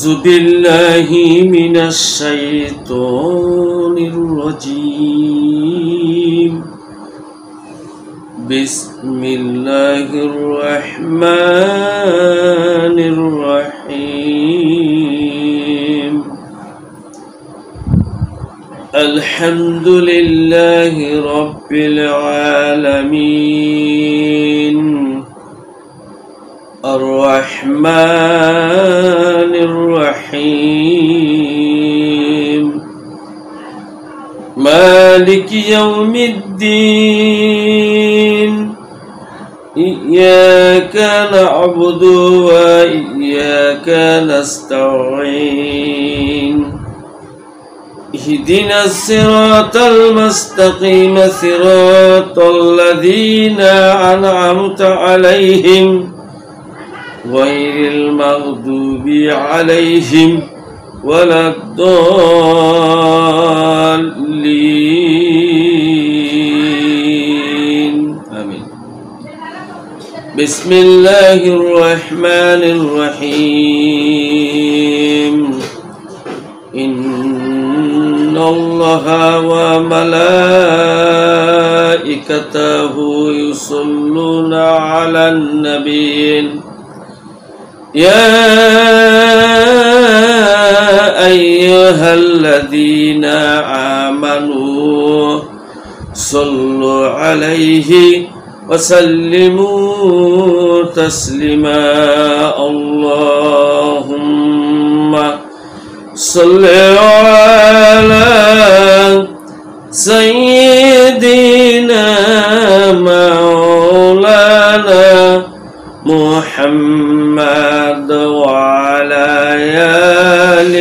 أعوذ بالله من الشيطان الرجيم بسم الله الرحمن الرحيم الحمد لله رب العالمين الرحمن الرحيم مالك يوم الدين إياك نعبد وإياك نستعين اهدنا الصراط المستقيم صراط الذين أنعمت عليهم غير المغضوب عليهم ولا الضالين آمين بسم الله الرحمن الرحيم إن الله وملائكته يصلون على النبي يا أيها الذين آمنوا صلوا عليه وسلموا تسليما اللهم صل على سيدنا مولانا محمد وعلى آل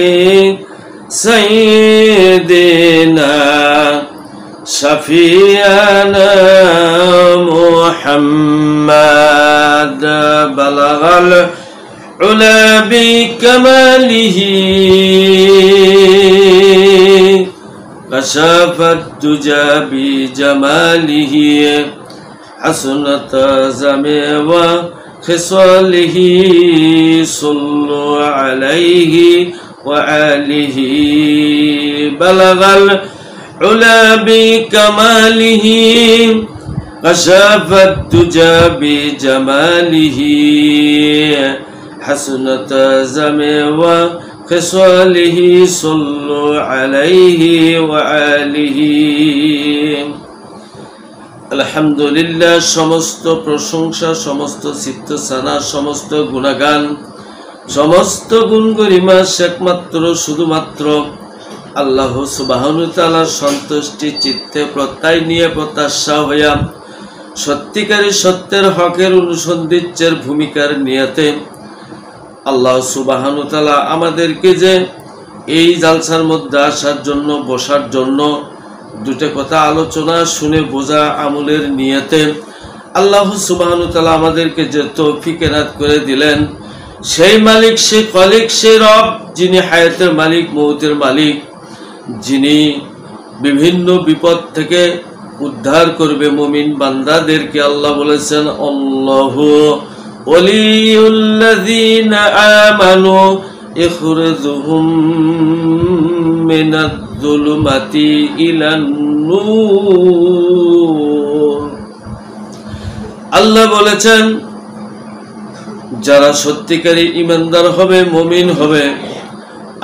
سيدنا شفيعنا محمد بلغ العلا بكماله كشف الدجى بجماله حسنت زمه خصاله صلوا عليه وآله بلغ العلا بكماله كشف الدجى بجماله حسنت زمه خصاله صلوا عليه وآله আলহামদুলিল্লাহ সমস্ত প্রশংসা সমস্ত সিদ্ধ সানা সমস্ত গুণগান সমস্ত গুণ গরিমা একমাত্র শুধুমাত্র আল্লাহ সুবহানাহু ওয়া তাআলার সন্তুষ্টি চিত্তে প্রত্যয় নিয়ে প্রত্যাশা হইয়া সত্যিকারী সত্যের হকের অনুসন্ধিত্যের ভূমিকার নিয়তে আল্লাহ সুবহানাহু ওয়া তাআলা আমাদেরকে যে এই জালসার মধ্যে আসার জন্য বসার জন্য দুটো কথা আলোচনা শুনে বোঝা আমলের নিয়তে আল্লাহ সুবহানাহু ওয়া তাআলা আমাদেরকে যে তৌফিক এনায়েত করে দিলেন সেই মালিক সেই খালিক সেই রব যিনি হায়াতের মালিক মউতের মালিক যিনি বিভিন্ন বিপদ থেকে উদ্ধার করবে মুমিন বান্দাদেরকে আল্লাহ বলেছেন আল্লাহু ওয়ালিউল্লাযিনা আমানু ইখরিজুহুম মিনাদ যুলুমাতি ইলান নূর আল্লাহ বলেছেন যারা সত্যিকারী ঈমানদার হবে মুমিন হবে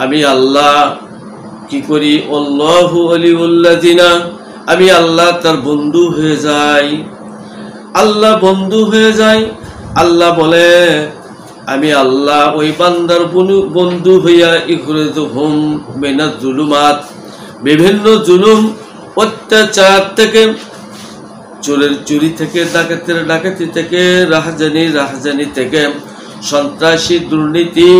আমি আল্লাহ কি করি আল্লাহু ওয়ালিউল্লাযিনা আমি আল্লাহ তার বন্ধু হয়ে যাই আল্লাহ বন্ধু হয়ে যায় আল্লাহ বলে আমি আল্লাহ ওই বান্দার বন্ধু হইয়া ইখরিজুহুম মিনাজ যুলুমাত বিভিন্ন জুলুম অত্যাচার থেকে চোরের চুরি থেকে ডাকাতের ডাকাতি থেকে রাহাজানি থেকে সন্ত্রাসী দুর্নীতি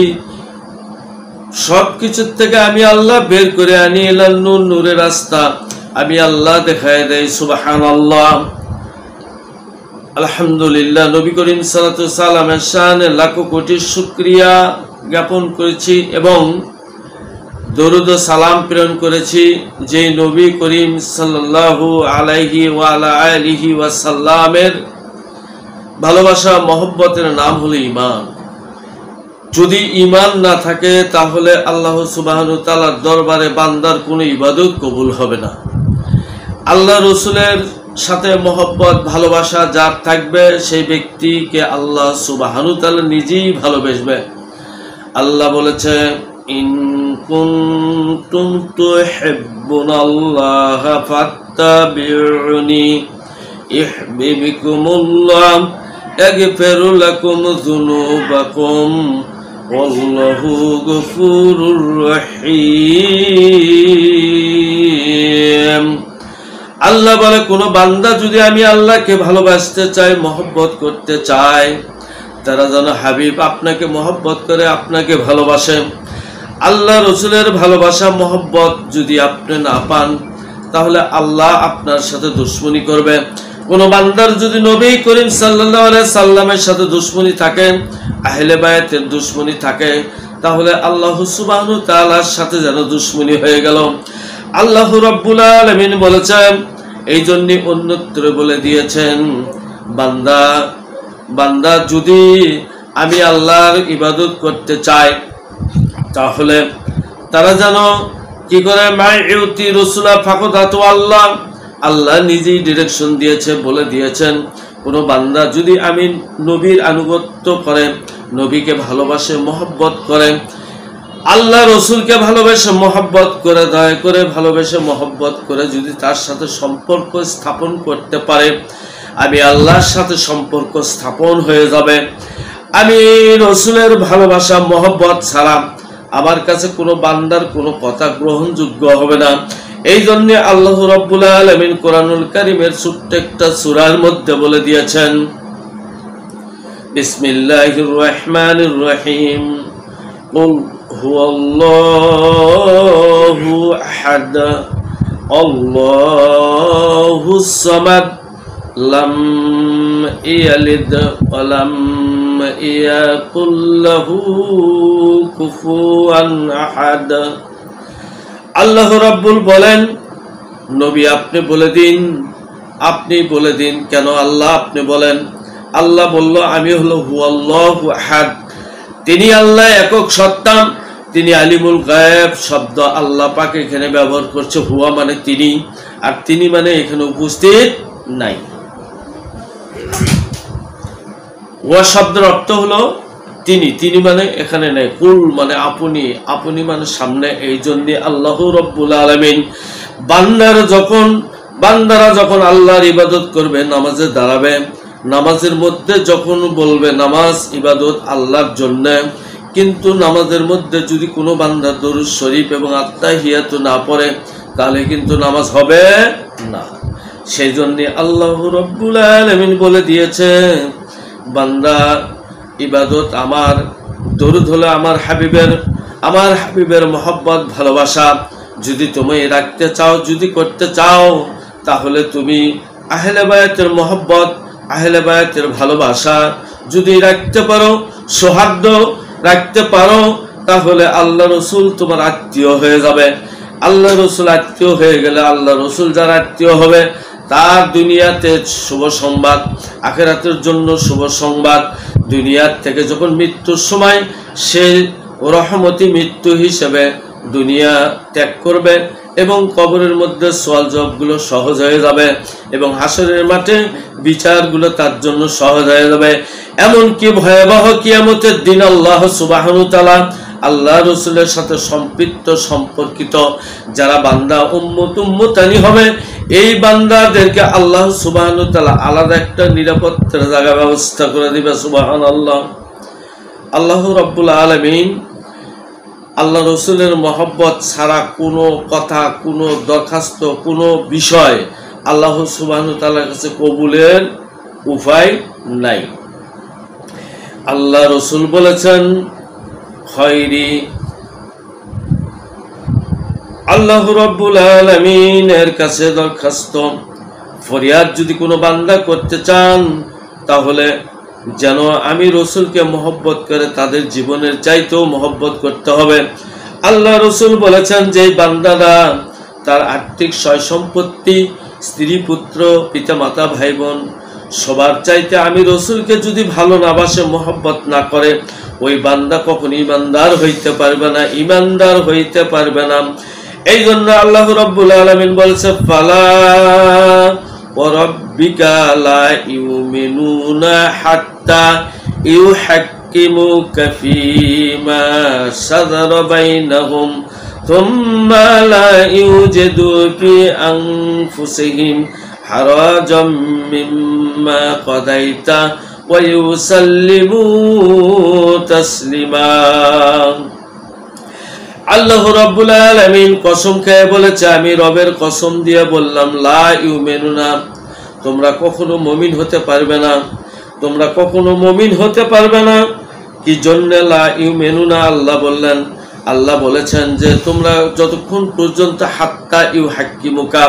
সবকিছুর থেকে আমি আল্লাহ বের করে আনি ইলান নূর নূরের রাস্তা আমি আল্লাহ দেখায় দেই সুবহানাল্লাহ আলহামদুলিল্লাহ নবী করিম সাল্লাল্লাহু আলাইহি সাল্লামের শানে লাখো কোটি শুকরিয়া জ্ঞাপন করেছি এবং দরুদ ও সালাম প্রেরণ করেছি যে নবী করিম সাল্লাল্লাহু আলাইহি ওয়া আলা আলিহি ওয়াসাল্লামের ভালোবাসা মহব্বতের নাম হলো ঈমান যদি ঈমান না থাকে তাহলে আল্লাহ সুবহানাহু ওয়া তাআলার দরবারে বান্দার কোনো ইবাদত কবুল হবে না। আল্লাহ রসুলের সাথে মহব্বত ভালোবাসা যার থাকবে সেই ব্যক্তিকে আল্লাহ সুবহানাহু ওয়া তাআলা নিজেই ভালোবাসবে। আল্লাহ বলেছে, ইন কুনতুম তুহিব্বুনাল্লাহা ফাত্তাবিউনি ইউহিব্বুকুমুল্লাহ ইয়াগফির লাকুম যুনুবাকুম ওয়াল্লাহু গফুরুর রহিম। আল্লাহ বলে, কোনো বান্দা যদি আমি আল্লাহকে ভালোবাসতে চাই, মহব্বত করতে চাই, তারা যেন হাবিব আপনাকে মহব্বত করে, আপনাকে ভালোবাসে। আল্লাহ রসুলের ভালোবাসা মহব্বত যদি আপনি না পান, তাহলে আল্লাহ আপনার সাথে দুশ্মনী করবে। কোন বান্দার যদি নবী করিম সাল্লাল্লাহু আলাইহি সাল্লামের সাথে দুশ্মনী থাকে, আহলে বায়াতের দুশ্মনী থাকে, তাহলে আল্লাহ সুবহানাহু ওয়া তাআলার সাথে যেন দুশ্মনী হয়ে গেল। আল্লাহ রাব্বুল আলামিন বলেছেন, এই জন্য অন্যত্র বলে দিয়েছেন, বান্দা যদি আমি আল্লাহর ইবাদত করতে চাই, তাহলে তারা যেন কি করে, মাইউতি রাসূলা ফাকাদাতু আল্লাহ, আল্লাহ নিজেই ডিরেকশন দিয়েছে, বলে দিয়েছেন, কোনো বান্দা যদি আমি নবীর আনুগত্য করে, নবীকে ভালোবাসে, মহব্বত করে, আল্লাহ রসুলকে ভালোবেসে মহব্বত করে, দয়া করে ভালোবেসে মহব্বত করে যদি তার সাথে সম্পর্ক স্থাপন করতে পারে, আমি আল্লাহর সাথে সম্পর্ক স্থাপন হয়ে যাবে। আমি রসুলের ভালোবাসা মহব্বত ছাড়া আমার কাছে কোনো বান্দার কোনো কথা গ্রহণযোগ্য হবে না। এই জন্য আল্লাহ রাব্বুল আলামিন কোরআনুল কারীমের ছোট্ট একটা সূরার মধ্যে বলে দিয়েছেন, বিসমিল্লাহির রহমানির রহিম, কুল হুয়াল্লাহু আহাদ আল্লাহুস সামাদ লাম ইয়ালিদ ওয়া লাম ইয়াকুল লাহু কুফুয়ান আহাদ। আল্লাহ রাব্বুল বলেন, নবী আপনি বলে দিন। কেন আল্লাহ আপনি বলেন? আল্লাহ বলল, আমি হলো হুয়াল্লাহু আহাদ, তিনি আল্লাহ একক সত্তা, তিনি আলিমুল গায়েব শব্দ আল্লাহ পাক এখানে ব্যবহার করছে। হুয়া মানে তিনি, আর তিনি মানে এখানে উপস্থিত নাই। হুয়া শব্দের অর্থ হলো তিনি মানে এখানে নেই। কুল মানে আপনি মানে সামনে। এই জন্য আল্লাহ রাব্বুল আলামিন বান্দারা যখন আল্লাহর ইবাদত করবে, নামাজে দাঁড়াবে, নামাজের মধ্যে যখন বলবে নামাজ ইবাদত আল্লাহর জন্য, কিন্তু নামাজের মধ্যে যদি কোনো বান্দা দরুদ শরীফ এবং আত্তাহিয়াত না পড়ে, তাহলে কিন্তু নামাজ হবে না। সেই জন্য আল্লাহ রাব্বুল আলামিন বলে দিয়েছে, বান্দা ইবাদত আমার, দরুদ হলো আমার হাবিবের মহব্বত ভালোবাসা যদি তুমি রাখতে চাও, যদি করতে চাও, তাহলে তুমি আহলে বায়াতের মহব্বত, আহলে বায়াতের ভালোবাসা যদি রাখতে পারো, সৌহার্দ্য রাখতে পারো, তাহলে আল্লাহ রসুল তোমার আত্মীয় হয়ে যাবে। আল্লাহ রসুল আত্মীয় হয়ে গেলে, আল্লাহ রসুল যার আত্মীয় হবে, তার দুনিয়াতে শুভ সংবাদ, আখিরাতের জন্য শুভ সংবাদ। দুনিয়ার থেকে যখন মৃত্যুর সময় সে রহমতি মৃত্যু হিসেবে দুনিয়া ত্যাগ করবে, এবং কবরের মধ্যে সওয়াল জবাবগুলো সহজ হয়ে যাবে, এবং হাসরের মাঠে বিচারগুলো তার জন্য সহজ হয়ে যাবে। এমনকি ভয়াবহ কিয়ামতের দিন আল্লাহ সুবহানাহু ওয়া তাআলা আল্লাহ রসুলের সাথে সম্পর্কিত যারা বান্দা উম্মতানি হবে, এই বান্দাদেরকে আল্লাহ সুবহানাহু ওয়া তাআলা আলাদা একটা নিরাপত্তার জায়গা ব্যবস্থা করে দিবে। সুবহানাল্লাহ। আল্লাহ রাব্বুল আলামিন আল্লাহ রসুলের মহব্বত ছাড়া কোনো কথা, কোনো দরখাস্ত, কোনো বিষয় আল্লাহ সুবহানাহু ওয়া তাআলার কাছে কবুলের উপায় নাই। আল্লাহ রসুল বলেছেন, খয়রি, আল্লাহ রাব্বুল আলামিনের কাছে দরখাস্ত, ফরিয়াদ যদি কোনো বান্দা করতে চান, তাহলে যেন আমি রসুলকে মহব্বত করে তাদের জীবনের চাইতেও মহব্বত করতে হবে। আল্লাহ রসুল বলেছেন যে বান্দারা তার আর্থিক সয় সম্পত্তি, স্ত্রী, পুত্র, পিতা মাতা, ভাই বোন সবার চাইতে আমি রসুলকে যদি ভালো না বাসে, মহব্বত না করে, ওই বান্দা কখনো ইমানদার হইতে পারবে না, ইমানদার হইতে পারবে না। এই জন্য আল্লাহ রাব্বুল আলামিন বলছে, ফালা ওয়া রাব্বিকা লা ইউমিনুনা হাত্তা ইউহাক্কিমুকা ফীমা শাজারা বাইনাহুম থুম্মা লা ইউজিদু ফি আনফুসিহিম হারাজাম মিম্মা কাদাইতা ওয়া ইউসাল্লিমু তাসলিমা। আল্লাহ রাব্বুল আলামিন কসম খেয়ে বলেছে, আমি রবের কসম দিয়ে বললাম, লা ইউমিনুনা, তোমরা কখনো মুমিন হতে পারবে না, তোমরা কখনো মুমিন হতে পারবে না। কি জন্য লা ইউমিনুনা? আল্লাহ বললেন, আল্লাহ বলেছেন যে তোমরা যতক্ষণ পর্যন্ত হাত্তা ইউহাক্কিমুকা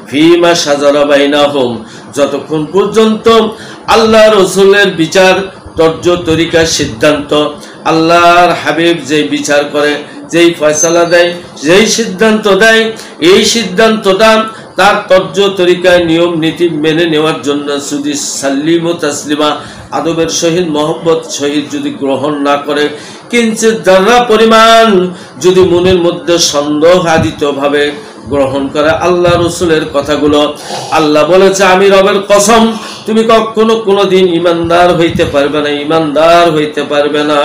ফীমা শাজারা বাইনাহুম, যতক্ষণ পর্যন্ত আল্লাহ রাসূলের বিচার তর্জ তরিকা সিদ্ধান্ত, আল্লাহর হাবিব যে বিচার করে, যেই ফয়সালা দেয়, যেই সিদ্ধান্ত দেয়, এই সিদ্ধান্তটা তার তর্জ তরিকায় নিয়ম নীতি মেনে নেওয়ার জন্য যদি সাল্লিমু তাসলিমা আদবের সহিত মহব্বত সহিত যদি গ্রহণ না করে, কিঞ্চিত যারা পরিমাণ যদি মনের মধ্যে সন্দেহ আদিত ভাবে গ্রহণ করে আল্লাহ রসুলের কথাগুলো, আল্লাহ বলেছে, আমি রবের কসম, তুমি কখনো কোনোদিন ইমানদার হইতে পারবে না, ইমানদার হইতে পারবে না।